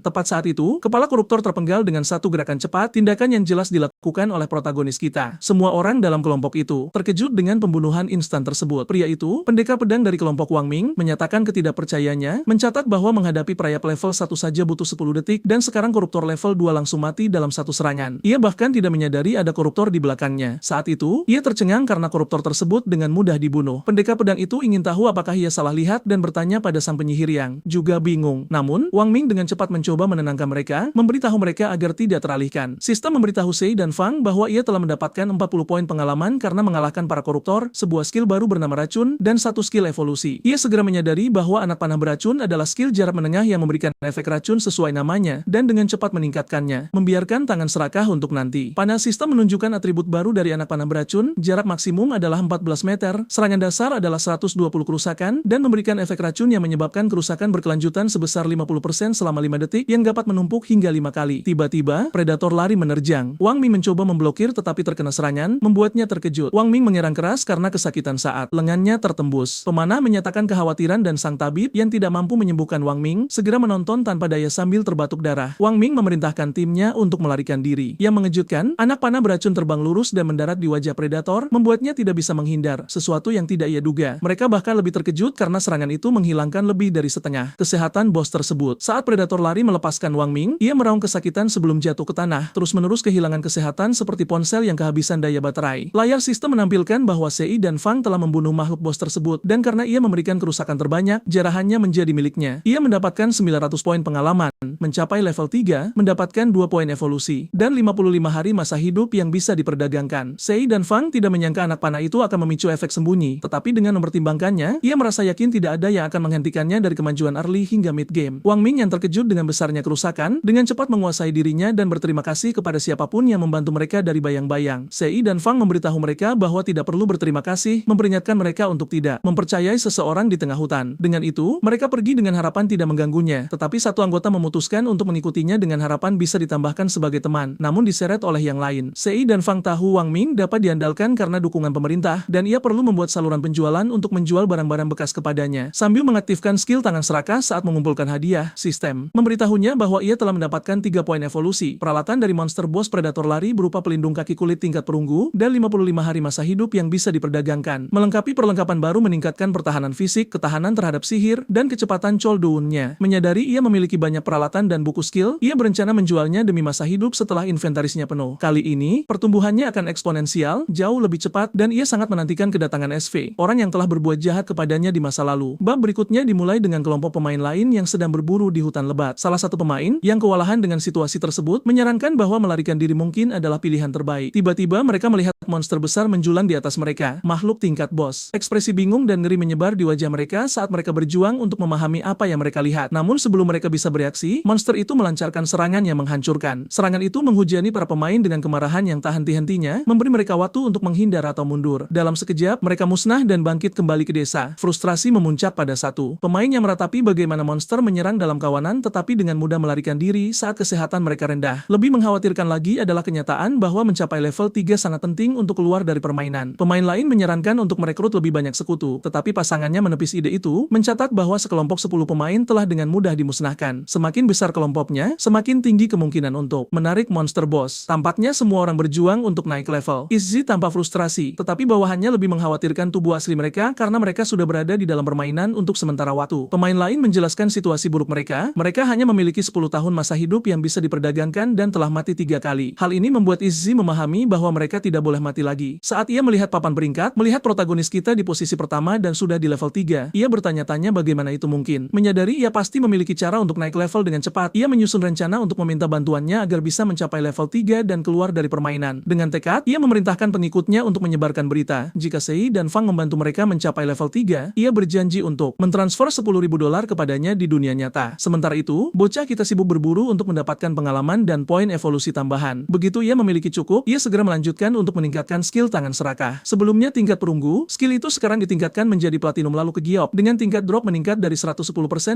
Tepat saat itu, kepala koruptor terpenggal dengan satu gerakan cepat, tindakan yang jelas dilakukan oleh protagonis kita. Semua orang dalam kelompok itu terkejut dengan pembunuhan instan tersebut. Pria itu, pendekar pedang dari kelompok Wang Ming, menyatakan ketidakpercayaannya, mencatat bahwa menghadapi perayap level 1 saja butuh 10 detik, dan sekarang koruptor level 2 langsung mati dalam satu serangan. Ia bahkan tidak menyadari ada koruptor di belakangnya. Saat itu, ia tercengang karena koruptor tersebut dengan mudah dibunuh. Pendekar pedang itu ingin tahu apakah ia salah lihat dan bertanya pada sang penyihir yang juga bingung. Namun, Wang Ming dengan cepat mencoba menenangkan mereka, memberitahu mereka agar tidak teralihkan. Sistem memberitahu Sei dan Fang bahwa ia telah mendapatkan 40 poin pengalaman karena mengalahkan para koruptor, sebuah skill baru bernama racun, dan satu skill evolusi. Ia segera menyadari bahwa anak panah beracun adalah skill jarak menengah yang memberikan efek racun sesuai namanya, dan dengan cepat meningkatkannya, membiarkan tangan serakah untuk nanti. Panel sistem menunjukkan atribut baru dari anak panah beracun, jarak maksimum adalah 14 meter, serangan dasar adalah 120 kerusakan, dan memberikan efek racun yang menyebabkan kerusakan berkelanjutan sebesar 50% selama 5 detik yang dapat menumpuk hingga 5 kali. Tiba-tiba, predator lari menerjang. Wang Ming mencoba memblokir tetapi tetapi terkena serangan, membuatnya terkejut. Wang Ming mengerang keras karena kesakitan saat lengannya tertembus. Pemanah menyatakan kekhawatiran dan sang tabib yang tidak mampu menyembuhkan Wang Ming segera menonton tanpa daya sambil terbatuk darah. Wang Ming memerintahkan timnya untuk melarikan diri. Yang mengejutkan, anak panah beracun terbang lurus dan mendarat di wajah predator, membuatnya tidak bisa menghindar, sesuatu yang tidak ia duga. Mereka bahkan lebih terkejut karena serangan itu menghilangkan lebih dari setengah kesehatan bos tersebut. Saat predator lari melepaskan Wang Ming, ia meraung kesakitan sebelum jatuh ke tanah, terus-menerus kehilangan kesehatan seperti ponsel yang kehabisan daya baterai. Layar sistem menampilkan bahwa Sei dan Fang telah membunuh makhluk bos tersebut, dan karena ia memberikan kerusakan terbanyak, jarahannya menjadi miliknya. Ia mendapatkan 900 poin pengalaman, mencapai level 3, mendapatkan 2 poin evolusi, dan 55 hari masa hidup yang bisa diperdagangkan. Sei dan Fang tidak menyangka anak panah itu akan memicu efek sembunyi, tetapi dengan mempertimbangkannya, ia merasa yakin tidak ada yang akan menghentikannya dari kemajuan early hingga mid game. Wang Ming yang terkejut dengan besarnya kerusakan, dengan cepat menguasai dirinya dan berterima kasih kepada siapapun yang membantu mereka dari bayang-bayang. Sei dan Fang memberitahu mereka bahwa tidak perlu berterima kasih, memperingatkan mereka untuk tidak mempercayai seseorang di tengah hutan. Dengan itu, mereka pergi dengan harapan tidak mengganggunya, tetapi satu anggota memutuskan untuk mengikutinya dengan harapan bisa ditambahkan sebagai teman, namun diseret oleh yang lain. Sei dan Fang tahu Wang Ming dapat diandalkan karena dukungan pemerintah, dan ia perlu membuat saluran penjualan untuk menjual barang-barang bekas kepadanya, sambil mengaktifkan skill tangan serakah saat mengumpulkan hadiah. Sistem memberitahunya bahwa ia telah mendapatkan 3 poin evolusi. Peralatan dari monster boss predator lari berupa pelindung kaki kulit tingkat perunggu, dan 55 hari masa hidup yang bisa diperdagangkan. Melengkapi perlengkapan baru meningkatkan pertahanan fisik, ketahanan terhadap sihir, dan kecepatan cooldownnya. Menyadari ia memiliki banyak peralatan dan buku skill, ia berencana menjualnya demi masa hidup setelah inventarisnya penuh. Kali ini, pertumbuhannya akan eksponensial, jauh lebih cepat, dan ia sangat menantikan kedatangan SV, orang yang telah berbuat jahat kepadanya di masa lalu. Bab berikutnya dimulai dengan kelompok pemain lain yang sedang berburu di hutan lebat. Salah satu pemain, yang kewalahan dengan situasi tersebut, menyarankan bahwa melarikan diri mungkin adalah pilihan terbaik. Tiba-tiba mereka melihat monster besar menjulang di atas mereka, makhluk tingkat bos. Ekspresi bingung dan ngeri menyebar di wajah mereka saat mereka berjuang untuk memahami apa yang mereka lihat. Namun sebelum mereka bisa bereaksi, monster itu melancarkan serangan yang menghancurkan. Serangan itu menghujani para pemain dengan kemarahan yang tak henti-hentinya, memberi mereka waktu untuk menghindar atau mundur. Dalam sekejap, mereka musnah dan bangkit kembali ke desa. Frustrasi memuncak pada satu pemain yang meratapi bagaimana monster menyerang dalam kawanan tetapi dengan mudah melarikan diri saat kesehatan mereka rendah. Lebih mengkhawatirkan lagi adalah kenyataan bahwa mencapai level 3 sangat penting untuk keluar dari permainan. Pemain lain menyarankan untuk merekrut lebih banyak sekutu, tetapi pasangannya menepis ide itu, mencatat bahwa sekelompok 10 pemain telah dengan mudah dimusnahkan. Semakin besar kelompoknya, semakin tinggi kemungkinan untuk menarik monster boss. Tampaknya semua orang berjuang untuk naik level. Izzy tampak frustrasi, tetapi bawahannya lebih mengkhawatirkan tubuh asli mereka karena mereka sudah berada di dalam permainan untuk sementara waktu. Pemain lain menjelaskan situasi buruk mereka hanya memiliki 10 tahun masa hidup yang bisa diperdagangkan dan telah mati 3 kali. Hal ini membuat Izzy memahami bahwa mereka tidak boleh mati lagi. Saat ia melihat papan peringkat, melihat protagonis kita di posisi pertama dan sudah di level 3, ia bertanya-tanya bagaimana itu mungkin. Menyadari ia pasti memiliki cara untuk naik level dengan cepat, ia menyusun rencana untuk meminta bantuannya agar bisa mencapai level 3 dan keluar dari permainan. Dengan tekad, ia memerintahkan pengikutnya untuk menyebarkan berita. Jika Sei dan Fang membantu mereka mencapai level 3, ia berjanji untuk mentransfer $10.000 kepadanya di dunia nyata. Sementara itu, bocah kita sibuk berburu untuk mendapatkan pengalaman dan poin evolusi tambahan. Begitu ia memiliki cukup, ia segera melanjutkan untuk meningkatkan skill tangan serakah. Sebelumnya tingkat perunggu, skill itu sekarang ditingkatkan menjadi platinum lalu ke giok, dengan tingkat drop meningkat dari 110%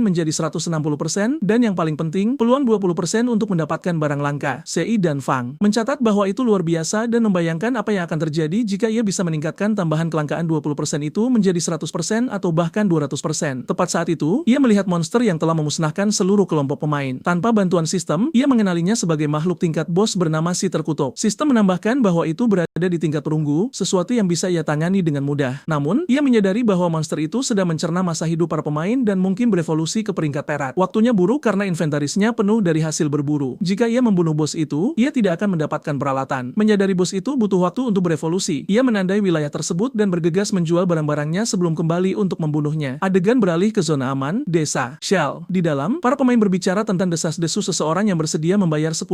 menjadi 160%, dan yang paling penting, peluang 20% untuk mendapatkan barang langka. Sei dan Fang mencatat bahwa itu luar biasa dan membayangkan apa yang akan terjadi jika ia bisa meningkatkan tambahan kelangkaan 20% itu menjadi 100% atau bahkan 200%. Tepat saat itu, ia melihat monster yang telah memusnahkan seluruh kelompok pemain. Tanpa bantuan sistem, ia mengenalinya sebagai makhluk tingkat bos bernama si terkutuk. Sistem menambahkan bahwa itu berada di tingkat perunggu, sesuatu yang bisa ia tangani dengan mudah. Namun, ia menyadari bahwa monster itu sedang mencerna masa hidup para pemain dan mungkin berevolusi ke peringkat perak. Waktunya buruk karena inventarisnya penuh dari hasil berburu. Jika ia membunuh bos itu, ia tidak akan mendapatkan peralatan. Menyadari bos itu butuh waktu untuk berevolusi, ia menandai wilayah tersebut dan bergegas menjual barang-barangnya sebelum kembali untuk membunuhnya. Adegan beralih ke zona aman, desa Shell. Di dalam, para pemain berbicara tentang desas-desus seseorang yang bersedia membayar $10.000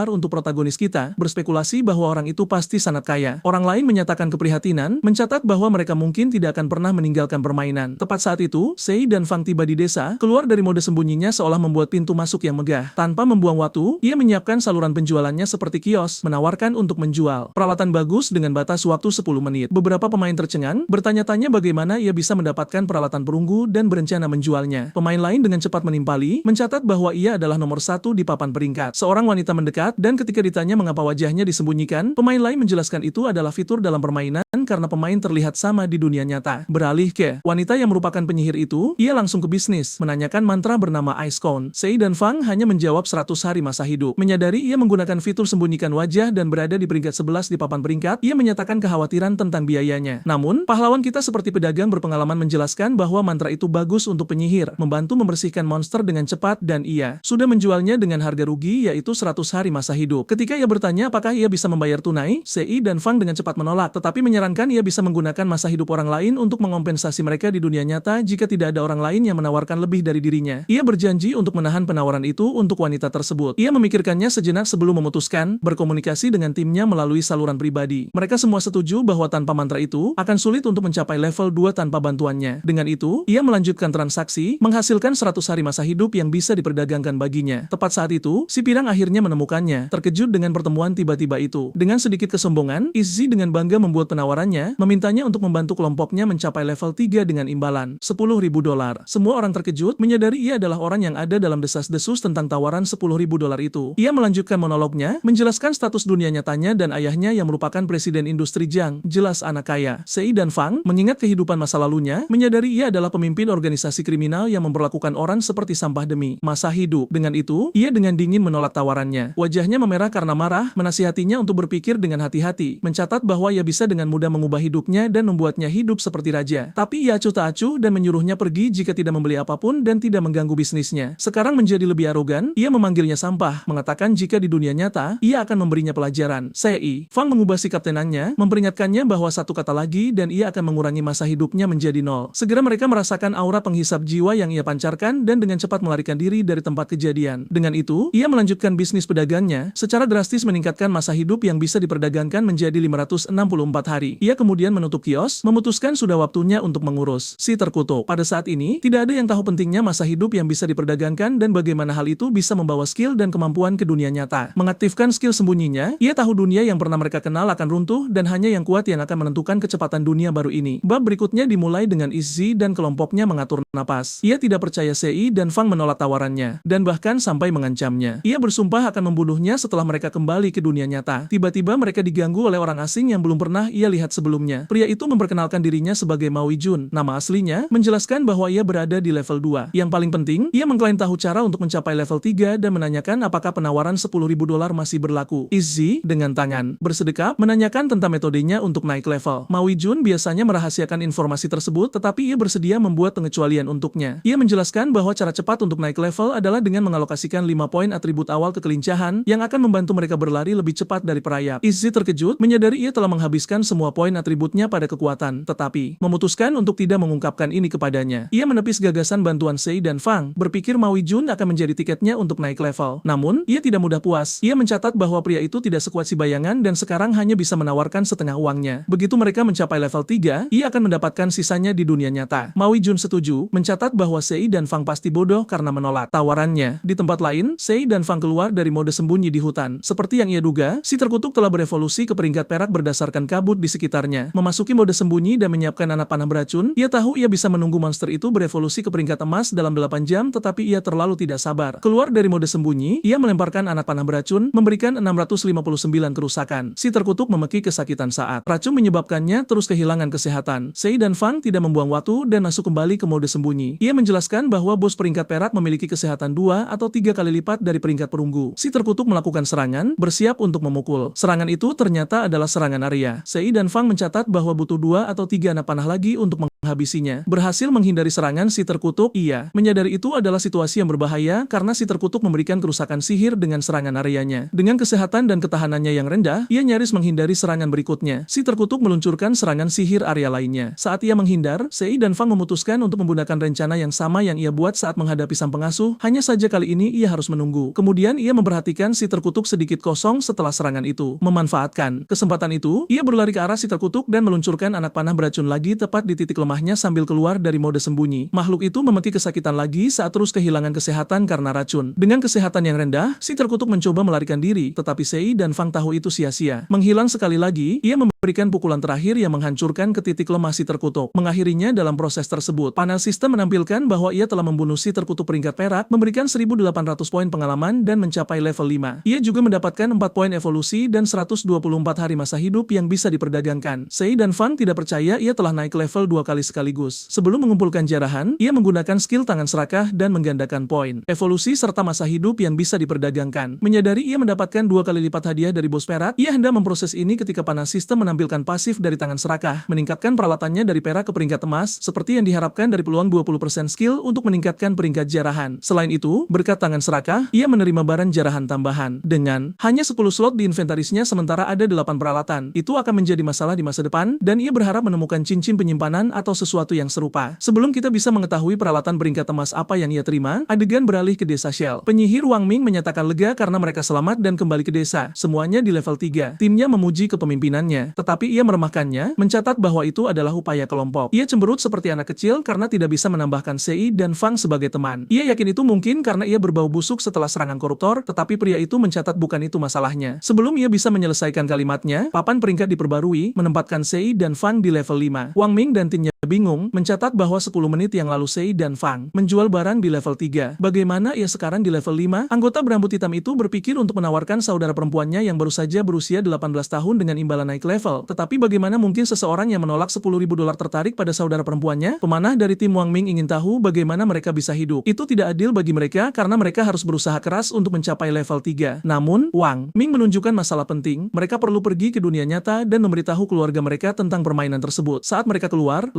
untuk protagonis kita, berspekulasi bahwa orang itu pasti sangat kaya. Orang lain menyatakan keprihatinan, mencatat bahwa mereka mungkin tidak akan pernah meninggalkan permainan. Tepat saat itu, Sei dan Fang tiba di desa, keluar dari mode sembunyinya seolah membuat pintu masuk yang megah. Tanpa membuang waktu, ia menyiapkan saluran penjualannya seperti kios, menawarkan untuk menjual peralatan bagus dengan batas waktu 10 menit. Beberapa pemain tercengang, bertanya-tanya bagaimana ia bisa mendapatkan peralatan perunggu dan berencana menjualnya. Pemain lain dengan cepat menimpali, mencatat bahwa ia adalah nomor 1 di papan peringkat. Seorang wanita mendekat, dan ketika ditanya mengapa wajahnya disembunyikan disembunyikan, pemain lain menjelaskan itu adalah fitur dalam permainan karena pemain terlihat sama di dunia nyata. Beralih ke wanita yang merupakan penyihir itu, ia langsung ke bisnis, menanyakan mantra bernama Ice Cone. Sei dan Fang hanya menjawab 100 hari masa hidup. Menyadari ia menggunakan fitur sembunyikan wajah dan berada di peringkat 11 di papan peringkat, ia menyatakan kekhawatiran tentang biayanya. Namun, pahlawan kita seperti pedagang berpengalaman menjelaskan bahwa mantra itu bagus untuk penyihir, membantu membersihkan monster dengan cepat dan ia sudah menjualnya dengan harga rugi yaitu 100 hari masa hidup. Ketika ia bertanya apakah ia bisa membayar tunai, Sei dan Fang dengan cepat menolak, tetapi menyarankan ia bisa menggunakan masa hidup orang lain untuk mengompensasi mereka di dunia nyata jika tidak ada orang lain yang menawarkan lebih dari dirinya. Ia berjanji untuk menahan penawaran itu untuk wanita tersebut. Ia memikirkannya sejenak sebelum memutuskan berkomunikasi dengan timnya melalui saluran pribadi. Mereka semua setuju bahwa tanpa mantra itu akan sulit untuk mencapai level 2 tanpa bantuannya. Dengan itu, ia melanjutkan transaksi, menghasilkan 100 hari masa hidup yang bisa diperdagangkan baginya. Tepat saat itu, si pirang akhirnya menemukannya, terkejut dengan pertemuan tiba-tiba itu. Dengan sedikit kesombongan, Izzy dengan bangga membuat penawarannya, memintanya untuk membantu kelompoknya mencapai level 3 dengan imbalan $10.000. Semua orang terkejut, menyadari ia adalah orang yang ada dalam desas-desus tentang tawaran $10.000 itu. Ia melanjutkan monolognya, menjelaskan status dunia nyatanya dan ayahnya yang merupakan presiden industri Jiang, jelas anak kaya. Sei dan Fang, mengingat kehidupan masa lalunya, menyadari ia adalah pemimpin organisasi kriminal yang memperlakukan orang seperti sampah demi masa hidup. Dengan itu, ia dengan dingin menolak tawarannya. Wajahnya memerah karena marah, menasihatinya untuk berpikir dengan hati-hati, mencatat bahwa ia bisa dengan mudah mengubah hidupnya dan membuatnya hidup seperti raja. Tapi ia acuh tak acuh dan menyuruhnya pergi jika tidak membeli apapun dan tidak mengganggu bisnisnya. Sekarang menjadi lebih arogan, ia memanggilnya sampah, mengatakan jika di dunia nyata, ia akan memberinya pelajaran. Sei Fang mengubah sikap tenangnya, memperingatkannya bahwa satu kata lagi dan ia akan mengurangi masa hidupnya menjadi 0. Segera mereka merasakan aura penghisap jiwa yang ia pancarkan dan dengan cepat melarikan diri dari tempat kejadian. Dengan itu, ia melanjutkan bisnis pedagangnya, secara drastis meningkatkan masa hidup yang bisa diperdagangkan menjadi 564 hari. Ia kemudian menutup kios, memutuskan sudah waktunya untuk mengurus si terkutuk. Pada saat ini, tidak ada yang tahu pentingnya masa hidup yang bisa diperdagangkan dan bagaimana hal itu bisa membawa skill dan kemampuan ke dunia nyata. Mengaktifkan skill sembunyinya, ia tahu dunia yang pernah mereka kenal akan runtuh dan hanya yang kuat yang akan menentukan kecepatan dunia baru ini. Bab berikutnya dimulai dengan Izzy dan kelompoknya mengatur napas. Ia tidak percaya Sei dan Fang menolak tawarannya, dan bahkan sampai mengancamnya. Ia bersumpah akan membunuhnya setelah mereka kembali ke dunia nyata. Tiba-tiba mereka diganggu oleh orang asing yang belum pernah ia lihat sebelumnya. Pria itu memperkenalkan dirinya sebagai Maui Jun. Nama aslinya menjelaskan bahwa ia berada di level 2. Yang paling penting, ia mengklaim tahu cara untuk mencapai level 3 dan menanyakan apakah penawaran $10.000 masih berlaku. Izzy dengan tangan bersedekap menanyakan tentang metodenya untuk naik level. Maui Jun biasanya merahasiakan informasi tersebut, tetapi ia bersedia membuat pengecualian untuknya. Ia menjelaskan bahwa cara cepat untuk naik level adalah dengan mengalokasikan 5 poin atribut awal kekelincahan yang akan membantu mereka berlari lebih cepat dari perayap. Izzy terkejut, menyadari ia telah menghabiskan semua poin atributnya pada kekuatan, tetapi memutuskan untuk tidak mengungkapkan ini kepadanya. Ia menepis gagasan bantuan Sei dan Fang, berpikir Maui Jun akan menjadi tiketnya untuk naik level. Namun, ia tidak mudah puas. Ia mencatat bahwa pria itu tidak sekuat si bayangan dan sekarang hanya bisa menawarkan setengah uangnya. Begitu mereka mencapai level 3, ia akan mendapatkan sisanya di dunia nyata. Maui Jun setuju, mencatat bahwa Sei dan Fang pasti bodoh karena menolak tawarannya. Di tempat lain, Sei dan Fang keluar dari mode sembunyi di hutan. Seperti yang ia duga, si terkutuk telah berevolusi ke peringkat perak berdasarkan kabut di sekitarnya. Memasuki mode sembunyi dan menyiapkan anak panah beracun, ia tahu ia bisa menunggu monster itu berevolusi ke peringkat emas dalam 8 jam, tetapi ia terlalu tidak sabar. Keluar dari mode sembunyi, ia melemparkan anak panah beracun, memberikan 659 kerusakan. Si terkutuk memeki kesakitan saat racun menyebabkannya terus kehilangan kesehatan. Sei dan Fang tidak membuang waktu dan masuk kembali ke mode sembunyi. Ia menjelaskan bahwa bos peringkat perak memiliki kesehatan 2 atau 3 kali lipat dari peringkat perunggu. Si terkutuk melakukan serangan, bersiap untuk memukul. Serangan itu ternyata adalah serangan area. Sei dan Fang mencatat bahwa butuh 2 atau 3 anak panah lagi untuk menghabisinya. Berhasil menghindari serangan si terkutuk, ia menyadari itu adalah situasi yang berbahaya karena si terkutuk memberikan kerusakan sihir dengan serangan areanya. Dengan kesehatan dan ketahanannya yang rendah, ia nyaris menghindari serangan berikutnya. Si terkutuk meluncurkan serangan sihir area lainnya. Saat ia menghindar, Sei dan Fang memutuskan untuk menggunakan rencana yang sama yang ia buat saat menghadapi sang pengasuh, hanya saja kali ini ia harus menunggu. Kemudian ia memperhatikan si terkutuk sedikit kosong setelah serangan itu. Memanfaatkan kesempatan itu, ia berlari ke arah si terkutuk dan meluncurkan anak panah beracun lagi tepat di titik lemahnya sambil keluar dari mode sembunyi. Makhluk itu memeti kesakitan lagi saat terus kehilangan kesehatan karena racun. Dengan kesehatan yang rendah, si terkutuk mencoba melarikan diri, tetapi Sei dan Fang tahu itu sia-sia. Menghilang sekali lagi, ia memberikan pukulan terakhir yang menghancurkan ke titik lemah si terkutuk. Mengakhirinya dalam proses tersebut, panel sistem menampilkan bahwa ia telah membunuh si terkutuk peringkat perak, memberikan 1.800 poin pengalaman dan mencapai level 5. Ia juga mendapatkan 4 poin evolusi dan 124 hari masa hidup yang bisa diperdagangkan. Sei dan Fang tidak percaya ia telah naik level 2 kali sekaligus. Sebelum mengumpulkan jarahan, ia menggunakan skill tangan serakah dan menggandakan poin evolusi serta masa hidup yang bisa diperdagangkan. Menyadari ia mendapatkan 2 kali lipat hadiah dari bos perak, ia hendak memproses ini ketika panel sistem menampilkan pasif dari tangan serakah, meningkatkan peralatannya dari perak ke peringkat emas, seperti yang diharapkan dari peluang 20% skill untuk meningkatkan peringkat jarahan. Selain itu, berkat tangan serakah, ia menerima barang jarahan tambahan. Dengan hanya 10 slot di inventarisnya sementara ada 8 peralatan, itu akan menjadi masalah di masa depan, dan ia berharap menemukan cincin penyimpanan atau sesuatu yang serupa. Sebelum kita bisa mengetahui peralatan peringkat emas apa yang ia terima, adegan beralih ke desa Shell. Penyihir Wang Ming menyatakan lega karena mereka selamat dan kembali ke desa. Semuanya di level 3. Timnya memuji kepemimpinannya, tetapi ia meremahkannya, mencatat bahwa itu adalah upaya kelompok. Ia cemberut seperti anak kecil karena tidak bisa menambahkan Sei dan Fang sebagai teman. Ia yakin itu mungkin karena ia berbau busuk setelah serangan koruptor, tetapi pria itu mencatat bukan itu masalahnya. Sebelum ia bisa menyelesaikan kalimatnya, papan peringkat diperbarui, menempatkan Sei dan Fang di level 5. Wang Ming dan timnya bingung, mencatat bahwa 10 menit yang lalu Sei dan Fang menjual barang di level 3. Bagaimana ia sekarang di level 5? Anggota berambut hitam itu berpikir untuk menawarkan saudara perempuannya yang baru saja berusia 18 tahun dengan imbalan naik level. Tetapi bagaimana mungkin seseorang yang menolak $10.000 tertarik pada saudara perempuannya? Pemanah dari tim Wang Ming ingin tahu bagaimana mereka bisa hidup. Itu tidak adil bagi mereka karena mereka harus berusaha keras untuk mencapai level 3. Namun, Wang Ming menunjukkan masalah penting. Mereka perlu pergi ke dunia nyata dan memberitahu keluarga mereka tentang permainan tersebut. Saat mereka keluar,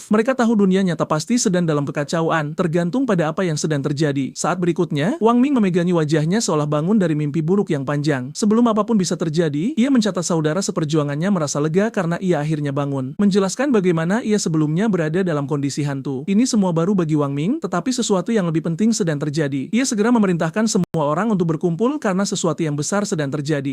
mereka tahu dunia nyata pasti sedang dalam kekacauan, tergantung pada apa yang sedang terjadi. Saat berikutnya, Wang Ming memegangi wajahnya seolah bangun dari mimpi buruk yang panjang. Sebelum apapun bisa terjadi, ia mencatat saudara seperjuangannya merasa lega karena ia akhirnya bangun. Menjelaskan bagaimana ia sebelumnya berada dalam kondisi hantu. Ini semua baru bagi Wang Ming, tetapi sesuatu yang lebih penting sedang terjadi. Ia segera memerintahkan semua orang untuk berkumpul karena sesuatu yang besar sedang terjadi.